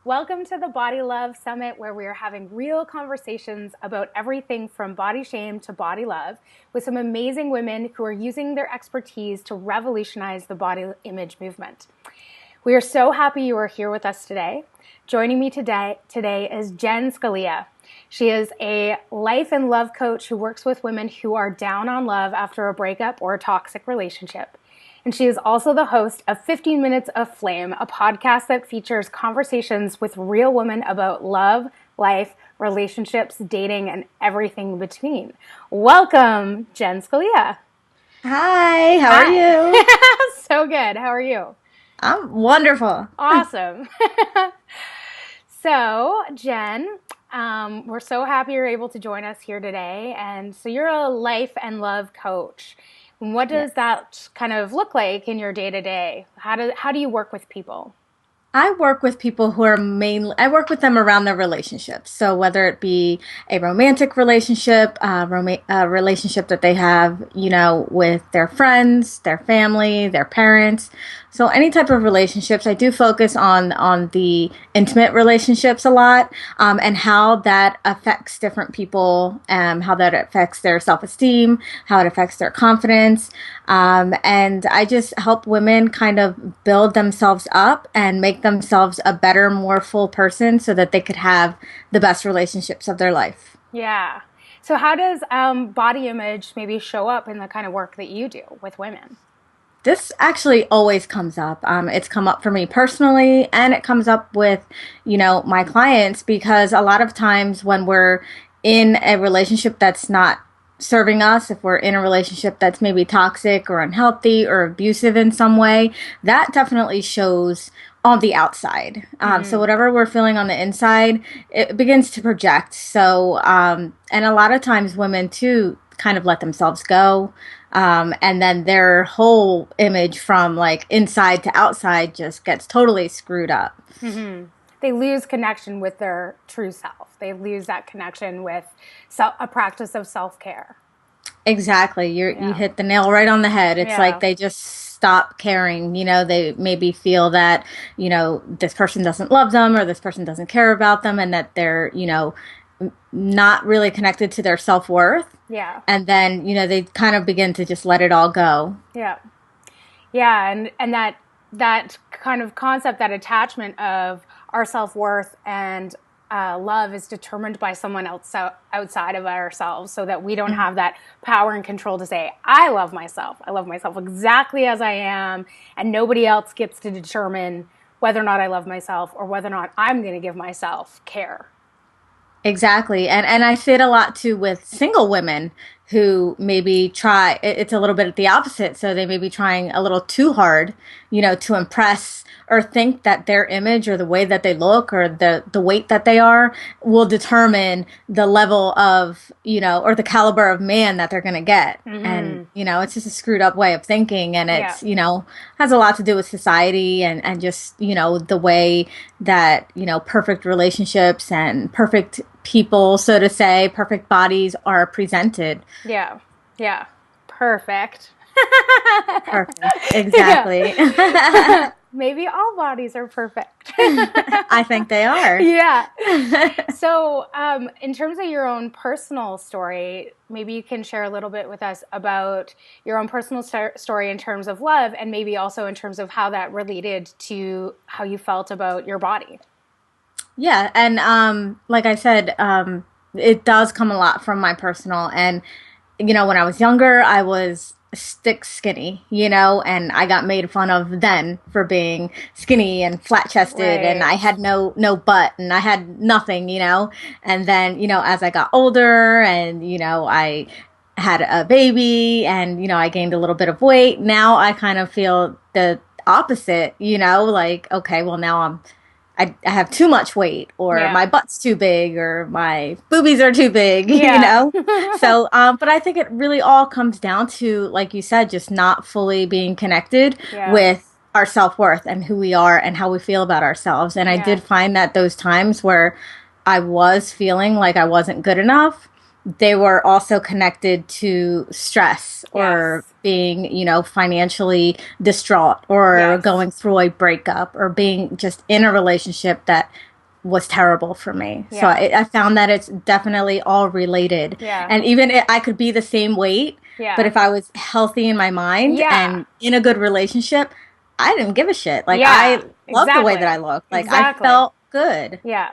Welcome to the Body Love Summit, where we are having real conversations about everything from body shame to body love with some amazing women who are using their expertise to revolutionize the body image movement. We are so happy you are here with us today. Joining me today is Jen Scalia. She is a life and love coach who works with women who are down on love after a breakup or a toxic relationship. And she is also the host of 15 Minutes of Flame, a podcast that features conversations with real women about love, life, relationships, dating, and everything between. Welcome, Jen Scalia. Hi, how are you? So good. How are you? I'm wonderful. Awesome. So, Jen, we're so happy you're able to join us here today. And so you're a life and love coach. What does Yes. that kind of look like in your day to day? How do you work with people? I work with people who are mainly, I work with them around their relationships. So whether it be a romantic relationship, a relationship that they have, with their friends, their family, their parents. So any type of relationships, I do focus on the intimate relationships a lot, and how that affects different people, how that affects their self-esteem, how it affects their confidence. And I just help women kind of build themselves up and make themselves a better, more full person so that they could have the best relationships of their life. Yeah. So how does body image maybe show up in the kind of work that you do with women? This actually always comes up. It's come up for me personally, and it comes up with, my clients, because a lot of times when we're in a relationship that's not serving us, if we're in a relationship that's maybe toxic or unhealthy or abusive in some way, that definitely shows on the outside. So Mm-hmm. whatever we're feeling on the inside, it begins to project. So, and a lot of times women too kind of let themselves go. And then their whole image from like inside to outside just gets totally screwed up. Mm-hmm. They lose connection with their true self. They lose that connection with a practice of self care. Exactly. You Yeah. hit the nail right on the head. It's like Yeah. they just stop caring. They maybe feel that, this person doesn't love them or this person doesn't care about them, and that they're, not really connected to their self-worth. Yeah. And then, they kind of begin to just let it all go. Yeah. Yeah, and that kind of concept, that attachment of our self worth and love is determined by someone else outside of ourselves, so that we don't have that power and control to say, "I love myself. I love myself exactly as I am, and nobody else gets to determine whether or not I love myself or whether or not I'm going to give myself care." Exactly. And I see it a lot too with single women who maybe try, it's a little bit the opposite. So they may be trying a little too hard, to impress, or think that their image or the way that they look or the weight that they are will determine the level of, or the caliber of man that they're going to get. And, Mm-hmm. it's just a screwed up way of thinking. And Yeah. it's, has a lot to do with society and just, the way that, perfect relationships and perfect people, so to say, perfect bodies are presented. Yeah. Yeah. Perfect. Perfect. Yeah. Exactly. Maybe all bodies are perfect. I think they are. Yeah. So, in terms of your own personal story, maybe you can share a little bit with us about your own personal story in terms of love, and maybe also in terms of how that related to how you felt about your body. Yeah, and like I said, it does come a lot from my personal. And when I was younger, I was stick skinny, and I got made fun of then for being skinny and flat chested, and I Right. had no butt, and I had nothing, And then, as I got older, and I had a baby, and I gained a little bit of weight. Now I kind of feel the opposite, like, okay, well, now I have too much weight, or my Yeah. butt's too big, or my boobies are too big, Yeah. So, but I think it really all comes down to, like you said, just not fully being connected Yeah. with our self-worth and who we are and how we feel about ourselves. And I Yeah. did find that those times where I was feeling like I wasn't good enough, they were also connected to stress or Yes. being, financially distraught or Yes. going through a breakup or being just in a relationship that was terrible for me. So Yeah. I found that it's definitely all related. Yeah. And even I could be the same weight, but Yeah. if I was healthy in my mind Yeah. and in a good relationship, I didn't give a shit. Like Yeah. I loved the way that I Exactly. looked. Like I Exactly. felt good. Yeah.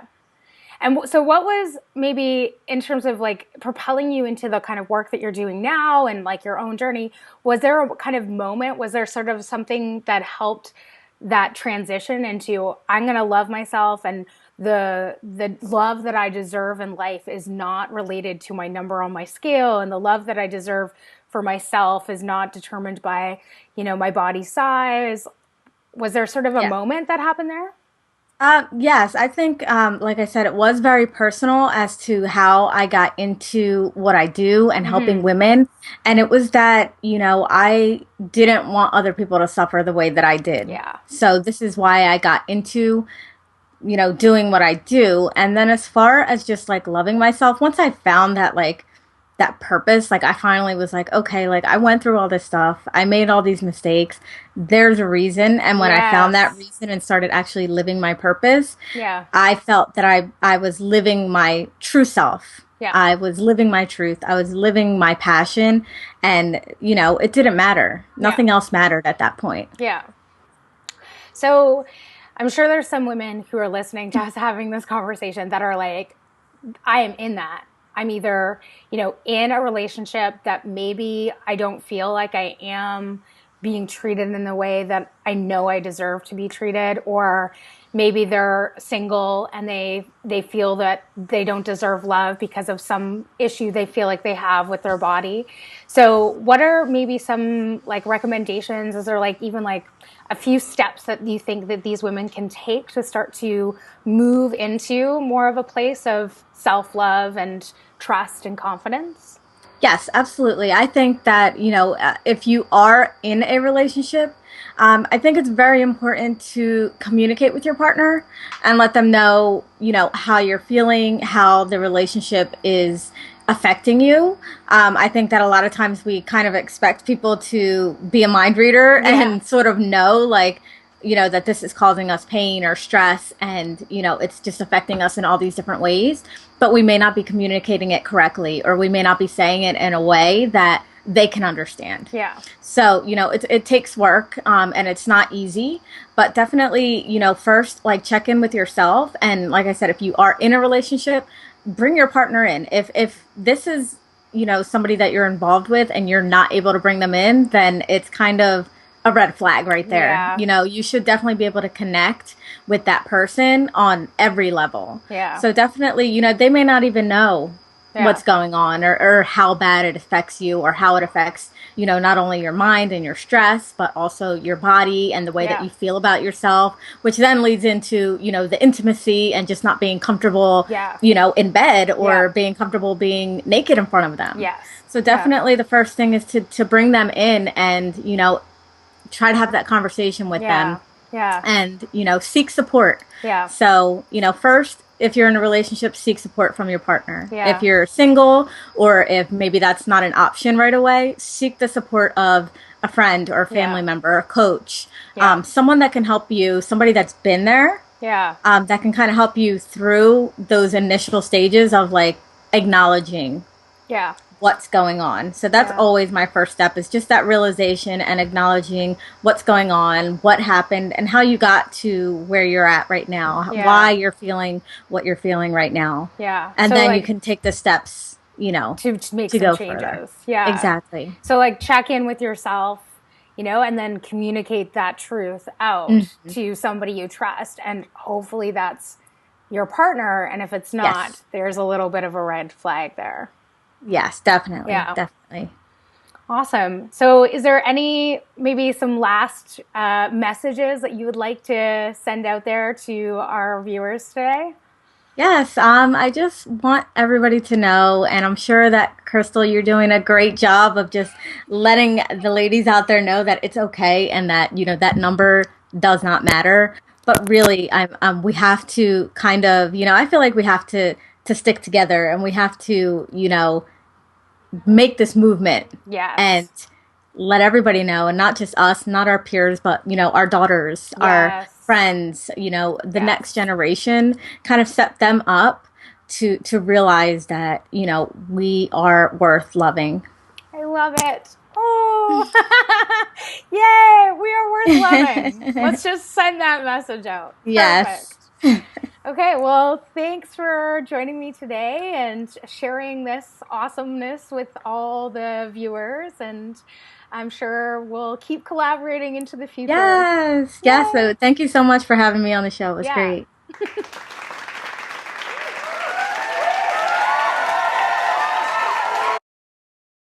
And so, what was maybe in terms of like propelling you into the kind of work that you're doing now and like your own journey? Was there a kind of moment? Was there sort of something that helped that transition into I'm going to love myself and the love that I deserve in life is not related to my number on my scale, and the love that I deserve for myself is not determined by, my body size? Was there sort of a Yeah. moment that happened there? Yes, I think, like I said, it was very personal as to how I got into what I do and helping Mm-hmm. women. And it was that, I didn't want other people to suffer the way that I did. Yeah. So this is why I got into, doing what I do. And then as far as just like loving myself, once I found that like that purpose, like I finally was like, okay, like I went through all this stuff. I made all these mistakes. There's a reason. And when I found that Yes. reason and started actually living my purpose, Yeah. I felt that I was living my true self. Yeah. I was living my truth. I was living my passion. And, it didn't matter. Yeah. Nothing else mattered at that point. Yeah. So I'm sure there's some women who are listening to us having this conversation that are like, I am in that. I'm either, in a relationship that maybe I don't feel like I am being treated in the way that I know I deserve to be treated, or maybe they're single and they feel that they don't deserve love because of some issue they feel like they have with their body. So what are maybe some like recommendations? Is there like even like a few steps that you think that these women can take to start to move into more of a place of self-love and trust and confidence? Yes, absolutely. I think that, if you are in a relationship, I think it's very important to communicate with your partner and let them know, how you're feeling, how the relationship is affecting you. I think that a lot of times we kind of expect people to be a mind reader Yeah. and sort of know, like, that this is causing us pain or stress and, it's just affecting us in all these different ways. But we may not be communicating it correctly, or we may not be saying it in a way that they can understand. Yeah. So, it takes work, and it's not easy, but definitely, first, like check in with yourself. And like I said, if you are in a relationship, bring your partner in. If this is, somebody that you're involved with and you're not able to bring them in, then it's kind of a red flag right there. Yeah. You should definitely be able to connect with that person on every level. Yeah. So definitely, they may not even know Yeah. what's going on, or how bad it affects you, or how it affects, not only your mind and your stress, but also your body and the way that Yeah. you feel about yourself, which then leads into, the intimacy and just not being comfortable, Yeah. in bed, or Yeah. being comfortable being naked in front of them. Yes. So definitely the first thing is to bring them in and, try to have that conversation with Yeah. them, Yeah. and, seek support. Yeah. So, first, if you're in a relationship, seek support from your partner. Yeah. If you're single, or if maybe that's not an option right away, seek the support of a friend or a family Yeah. member, a coach, Yeah. someone that can help you, somebody that's been there, Yeah. that can kind of help you through those initial stages of like acknowledging Yeah. what's going on. So that's Yeah. always my first step, is just that realization and acknowledging what's going on, what happened, and how you got to where you're at right now, Yeah. why you're feeling what you're feeling right now. Yeah. And So, then like, you can take the steps, to make to some go changes. further. Yeah. Exactly. So like check in with yourself, and then communicate that truth out to somebody you trust. And hopefully that's your partner. And if it's not, Yes. there's a little bit of a red flag there. Yes, definitely. Yeah. Definitely. Awesome. So is there maybe some last messages that you would like to send out there to our viewers today? Yes, I just want everybody to know, and I'm sure that Crystal, you're doing a great job of just letting the ladies out there know that it's okay, and that that number does not matter. But really, we have to kind of, I feel like we have to stick together, and we have to, make this movement Yes. and let everybody know, and not just us, not our peers, but our daughters, our Yes. friends, the next Yes. generation, kind of set them up to realize that, we are worth loving. I love it. Oh, yay! We are worth loving. Let's just send that message out. Yes. Perfect. Okay, well, thanks for joining me today and sharing this awesomeness with all the viewers. And I'm sure we'll keep collaborating into the future. Yes. Yes. Yay! So thank you so much for having me on the show. It was Yeah. great.